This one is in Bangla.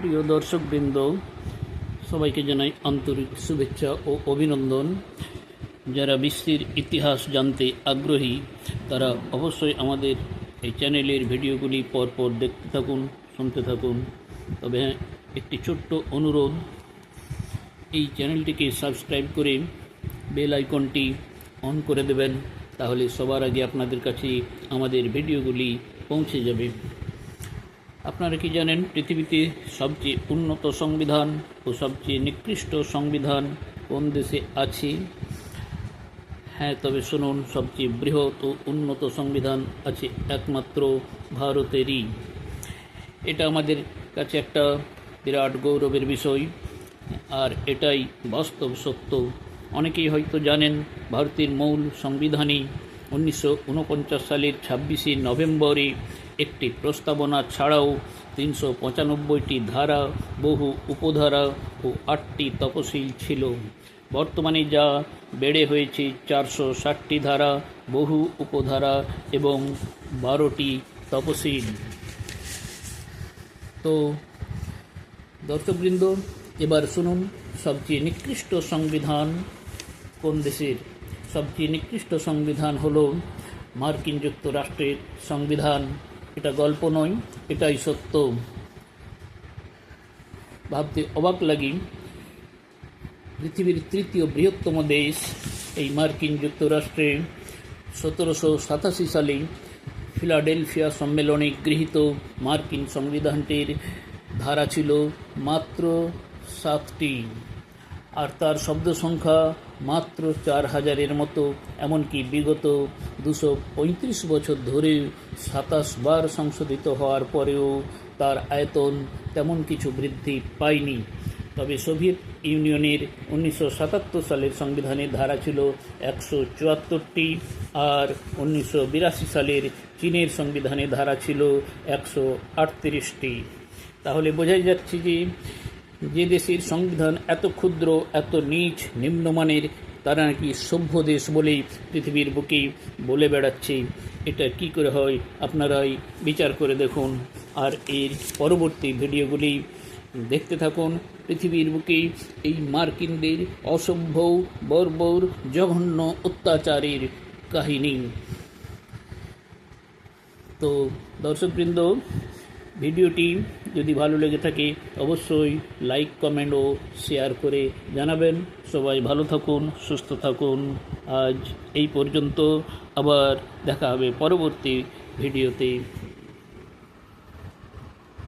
প্রিয় দর্শকবৃন্দ, সবাইকে জানাই আন্তরিক শুভেচ্ছা ও অভিনন্দন। যারা বিশ্বের ইতিহাস জানতে আগ্রহী তারা অবশ্যই আমাদের এই চ্যানেলের ভিডিওগুলি পরপর দেখতে থাকুন, শুনতে থাকুন। তবে হ্যাঁ, একটি ছোট্ট অনুরোধ, এই চ্যানেলটিকে সাবস্ক্রাইব করে বেল আইকনটি অন করে দেবেন, তাহলে সবার আগে আপনাদের কাছে আমাদের ভিডিওগুলি পৌঁছে যাবে। আপনারা কি জানেন পৃথিবীতে সবচেয়ে উন্নত সংবিধান ও সবচেয়ে নিকৃষ্ট সংবিধান কোন দেশে আছে? হ্যাঁ, তবে শুনুন, সবচেয়ে বৃহৎ ও উন্নত সংবিধান আছে একমাত্র ভারতেরই। এটা আমাদের কাছে একটা বিরাট গৌরবের বিষয়, আর এটাই বাস্তব সত্য। অনেকেই হয়তো জানেন ভারতের মূল সংবিধানই 1949 সালের 26শে নভেম্বরে একটি প্রস্তাবনা ছাড়াও 395টি ধারা, বহু উপধারা ও 8টি তফসিল ছিল। বর্তমানে যা বেড়ে হয়েছে 460টি ধারা, বহু উপধারা এবং 12টি তফসিল। তো দর্শকবৃন্দ, এবার শুনুন সবচেয়ে নিকৃষ্ট সংবিধান কোন দেশের। সবচেয়ে নিকৃষ্ট সংবিধান হলো মার্কিন যুক্তরাষ্ট্রের সংবিধান। এটা গল্প নয়, এটাই সত্য। ভাবতে অবাক লাগে, পৃথিবীর তৃতীয় বৃহত্তম দেশ এই মার্কিন যুক্তরাষ্ট্রে 1787 সালে ফিলাডেলফিয়া সম্মেলনে গৃহীত মার্কিন সংবিধানটির ধারা ছিল মাত্র 7টি, আর তার শব্দ সংখ্যা মাত্র 4000-এর মতো। এমনকি বিগত 235 বছর ধরে 27 বার সংশোধিত হওয়ার পরেও তার আয়তন তেমন কিছু বৃদ্ধি পায়নি। তবে সোভিয়েত ইউনিয়নের 1977 সালের সংবিধানের ধারা ছিল 174টি, আর 1982 সালের চীনের সংবিধানের ধারা ছিল 138টি। তাহলে বোঝাই যাচ্ছে যে দেশের সংবিধান এত ক্ষুদ্র, এত নীচ, নিম্নমানের, তারা নাকি সভ্য দেশ বলেই পৃথিবীর বুকে বলে বেড়াচ্ছে। এটা কি করে হয় আপনারাই বিচার করে দেখুন, আর এর পরবর্তী ভিডিওগুলি দেখতে থাকুন। পৃথিবীর বুকে এই মার্কিনদের অসভ্য, বর্বর, জঘন্য অত্যাচারের কাহিনী। তো দর্শকবৃন্দ, ভিডিওটি যদি ভালো লেগে থাকে অবশ্যই লাইক, কমেন্ট ও শেয়ার করে জানাবেন। সবাই ভালো থাকুন, সুস্থ থাকুন। আজ এই পর্যন্ত, আবার দেখা হবে পরবর্তী ভিডিওতে।